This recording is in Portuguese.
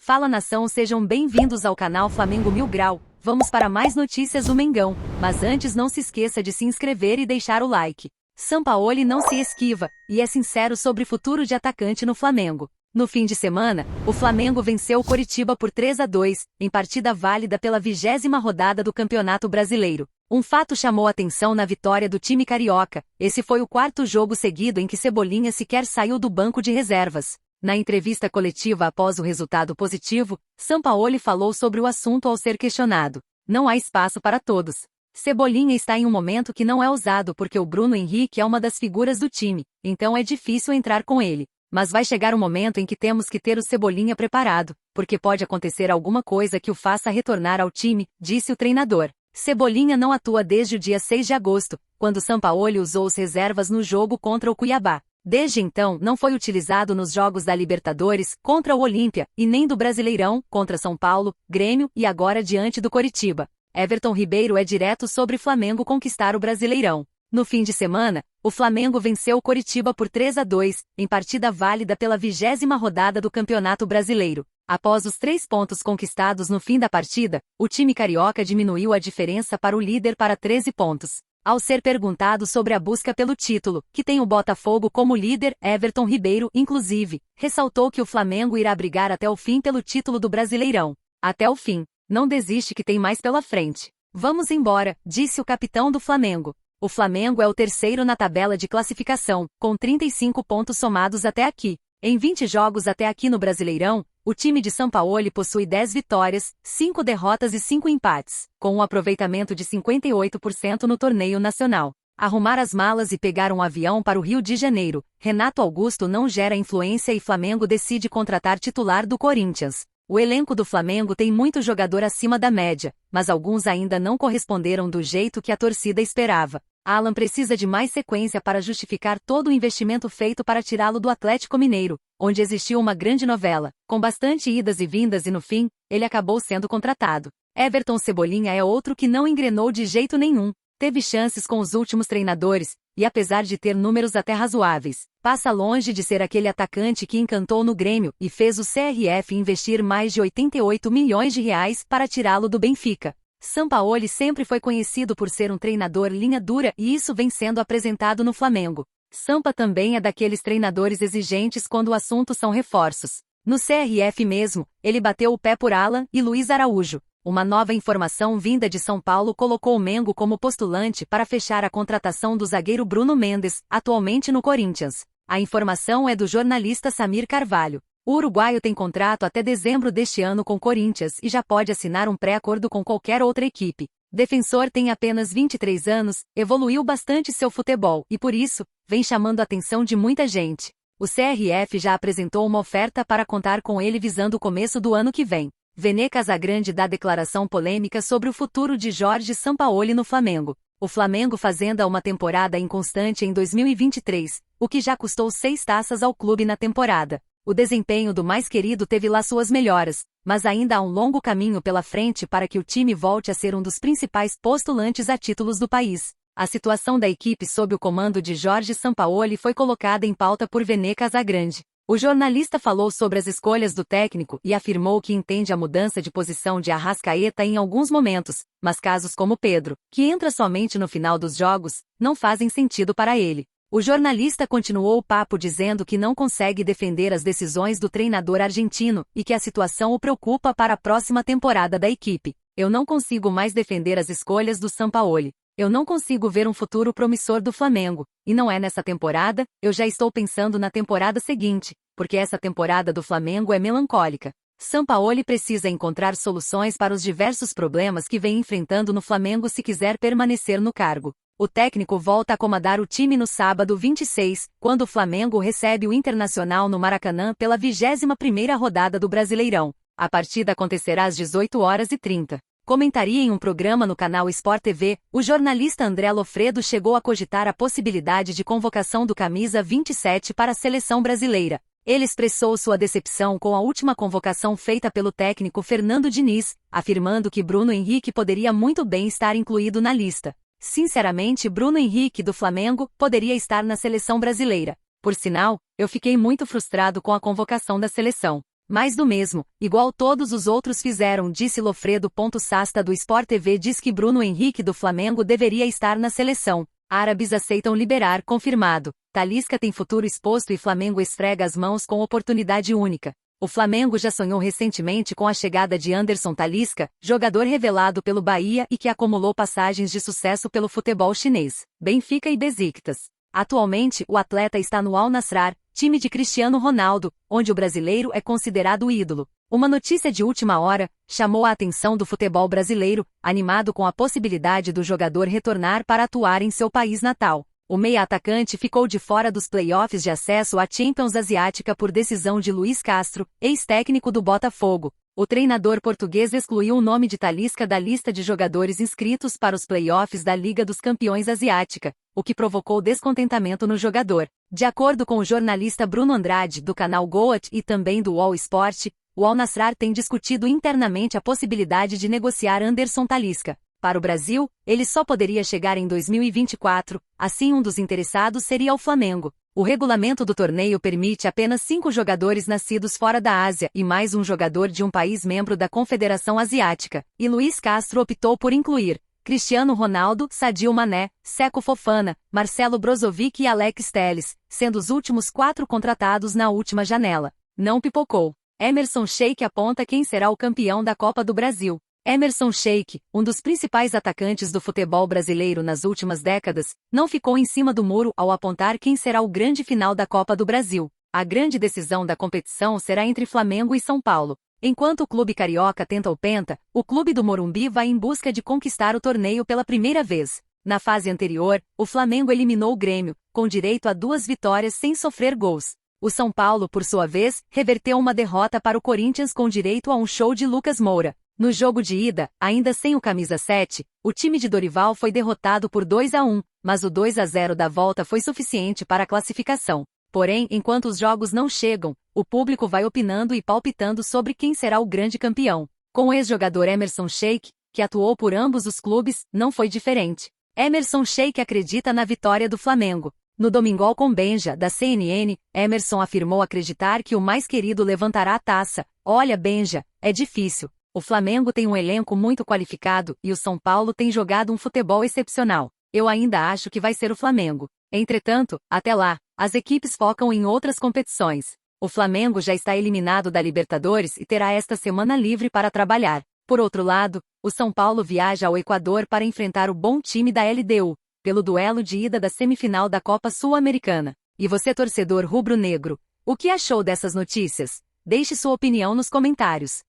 Fala nação, sejam bem-vindos ao canal Flamengo Mil Grau. Vamos para mais notícias do Mengão, mas antes não se esqueça de se inscrever e deixar o like. Sampaoli não se esquiva, e é sincero sobre o futuro de atacante no Flamengo. No fim de semana, o Flamengo venceu o Coritiba por 3-2, em partida válida pela 20ª rodada do Campeonato Brasileiro. Um fato chamou atenção na vitória do time carioca. Esse foi o quarto jogo seguido em que Cebolinha sequer saiu do banco de reservas. Na entrevista coletiva após o resultado positivo, Sampaoli falou sobre o assunto ao ser questionado. Não há espaço para todos. Cebolinha está em um momento que não é usado porque o Bruno Henrique é uma das figuras do time, então é difícil entrar com ele. Mas vai chegar um momento em que temos que ter o Cebolinha preparado, porque pode acontecer alguma coisa que o faça retornar ao time, disse o treinador. Cebolinha não atua desde o dia 6 de agosto, quando Sampaoli usou os reservas no jogo contra o Cuiabá. Desde então, não foi utilizado nos jogos da Libertadores, contra o Olímpia, e nem do Brasileirão, contra São Paulo, Grêmio e agora diante do Coritiba. Everton Ribeiro é direto sobre Flamengo conquistar o Brasileirão. No fim de semana, o Flamengo venceu o Coritiba por 3-2, em partida válida pela 20ª rodada do Campeonato Brasileiro. Após os 3 pontos conquistados no fim da partida, o time carioca diminuiu a diferença para o líder para 13 pontos. Ao ser perguntado sobre a busca pelo título, que tem o Botafogo como líder, Everton Ribeiro, inclusive, ressaltou que o Flamengo irá brigar até o fim pelo título do Brasileirão. Até o fim. Não desiste que tem mais pela frente. Vamos embora, disse o capitão do Flamengo. O Flamengo é o terceiro na tabela de classificação, com 35 pontos somados até aqui. Em 20 jogos até aqui no Brasileirão, o time de Sampaoli possui 10 vitórias, 5 derrotas e 5 empates, com um aproveitamento de 58% no torneio nacional. Arrumar as malas e pegar um avião para o Rio de Janeiro, Renato Augusto não gera influência e Flamengo decide contratar titular do Corinthians. O elenco do Flamengo tem muito jogador acima da média, mas alguns ainda não corresponderam do jeito que a torcida esperava. Alan precisa de mais sequência para justificar todo o investimento feito para tirá-lo do Atlético Mineiro, onde existiu uma grande novela, com bastante idas e vindas e no fim, ele acabou sendo contratado. Everton Cebolinha é outro que não engrenou de jeito nenhum. Teve chances com os últimos treinadores, e apesar de ter números até razoáveis, passa longe de ser aquele atacante que encantou no Grêmio e fez o CRF investir mais de 88 milhões de reais para tirá-lo do Benfica. Sampaoli sempre foi conhecido por ser um treinador linha dura e isso vem sendo apresentado no Flamengo. Sampa também é daqueles treinadores exigentes quando o assunto são reforços. No CRF mesmo, ele bateu o pé por Alan e Luiz Araújo. Uma nova informação vinda de São Paulo colocou o Mengo como postulante para fechar a contratação do zagueiro Bruno Mendes, atualmente no Corinthians. A informação é do jornalista Samir Carvalho. O uruguaio tem contrato até dezembro deste ano com o Corinthians e já pode assinar um pré-acordo com qualquer outra equipe. Defensor tem apenas 23 anos, evoluiu bastante seu futebol e por isso, vem chamando a atenção de muita gente. O CRF já apresentou uma oferta para contar com ele visando o começo do ano que vem. Vene Casagrande dá declaração polêmica sobre o futuro de Jorge Sampaoli no Flamengo. O Flamengo fazendo uma temporada inconstante em 2023, o que já custou 6 taças ao clube na temporada. O desempenho do mais querido teve lá suas melhoras, mas ainda há um longo caminho pela frente para que o time volte a ser um dos principais postulantes a títulos do país. A situação da equipe sob o comando de Jorge Sampaoli foi colocada em pauta por Vene Casagrande. O jornalista falou sobre as escolhas do técnico e afirmou que entende a mudança de posição de Arrascaeta em alguns momentos, mas casos como Pedro, que entra somente no final dos jogos, não fazem sentido para ele. O jornalista continuou o papo dizendo que não consegue defender as decisões do treinador argentino e que a situação o preocupa para a próxima temporada da equipe. Eu não consigo mais defender as escolhas do Sampaoli. Eu não consigo ver um futuro promissor do Flamengo, e não é nessa temporada, eu já estou pensando na temporada seguinte, porque essa temporada do Flamengo é melancólica. Sampaoli precisa encontrar soluções para os diversos problemas que vem enfrentando no Flamengo se quiser permanecer no cargo. O técnico volta a comandar o time no sábado 26, quando o Flamengo recebe o Internacional no Maracanã pela 21ª rodada do Brasileirão. A partida acontecerá às 18h30. Comentaria em um programa no canal Sport TV, o jornalista André Lofredo chegou a cogitar a possibilidade de convocação do camisa 27 para a seleção brasileira. Ele expressou sua decepção com a última convocação feita pelo técnico Fernando Diniz, afirmando que Bruno Henrique poderia muito bem estar incluído na lista. Sinceramente, Bruno Henrique do Flamengo poderia estar na seleção brasileira. Por sinal, eu fiquei muito frustrado com a convocação da seleção. Mais do mesmo, igual todos os outros fizeram, disse Lofredo. Sasta do Sport TV diz que Bruno Henrique do Flamengo deveria estar na seleção. Árabes aceitam liberar, confirmado. Talisca tem futuro exposto e Flamengo esfrega as mãos com oportunidade única. O Flamengo já sonhou recentemente com a chegada de Anderson Talisca, jogador revelado pelo Bahia e que acumulou passagens de sucesso pelo futebol chinês, Benfica e Besiktas. Atualmente, o atleta está no Al Nassr, time de Cristiano Ronaldo, onde o brasileiro é considerado o ídolo. Uma notícia de última hora chamou a atenção do futebol brasileiro, animado com a possibilidade do jogador retornar para atuar em seu país natal. O meia-atacante ficou de fora dos playoffs de acesso à Champions Asiática por decisão de Luiz Castro, ex-técnico do Botafogo. O treinador português excluiu o nome de Talisca da lista de jogadores inscritos para os playoffs da Liga dos Campeões Asiática, o que provocou descontentamento no jogador. De acordo com o jornalista Bruno Andrade, do canal Goat e também do All Sport, o Al Nassr tem discutido internamente a possibilidade de negociar Anderson Talisca. Para o Brasil, ele só poderia chegar em 2024, assim um dos interessados seria o Flamengo. O regulamento do torneio permite apenas 5 jogadores nascidos fora da Ásia e mais um jogador de um país membro da Confederação Asiática, e Luiz Castro optou por incluir Cristiano Ronaldo, Sadio Mané, Seko Fofana, Marcelo Brozovic e Alex Telles, sendo os últimos 4 contratados na última janela. Não pipocou. Emerson Sheik aponta quem será o campeão da Copa do Brasil. Emerson Sheik, um dos principais atacantes do futebol brasileiro nas últimas décadas, não ficou em cima do muro ao apontar quem será o grande final da Copa do Brasil. A grande decisão da competição será entre Flamengo e São Paulo. Enquanto o clube carioca tenta o penta, o clube do Morumbi vai em busca de conquistar o torneio pela primeira vez. Na fase anterior, o Flamengo eliminou o Grêmio, com direito a 2 vitórias sem sofrer gols. O São Paulo, por sua vez, reverteu uma derrota para o Corinthians com direito a um show de Lucas Moura. No jogo de ida, ainda sem o camisa 7, o time de Dorival foi derrotado por 2-1, mas o 2-0 da volta foi suficiente para a classificação. Porém, enquanto os jogos não chegam, o público vai opinando e palpitando sobre quem será o grande campeão. Com o ex-jogador Emerson Sheik, que atuou por ambos os clubes, não foi diferente. Emerson Sheik acredita na vitória do Flamengo. No Domingol com Benja, da CNN, Emerson afirmou acreditar que o mais querido levantará a taça. Olha, Benja, é difícil. O Flamengo tem um elenco muito qualificado e o São Paulo tem jogado um futebol excepcional. Eu ainda acho que vai ser o Flamengo. Entretanto, até lá, as equipes focam em outras competições. O Flamengo já está eliminado da Libertadores e terá esta semana livre para trabalhar. Por outro lado, o São Paulo viaja ao Equador para enfrentar o bom time da LDU, pelo duelo de ida da semifinal da Copa Sul-Americana. E você, torcedor rubro-negro, o que achou dessas notícias? Deixe sua opinião nos comentários.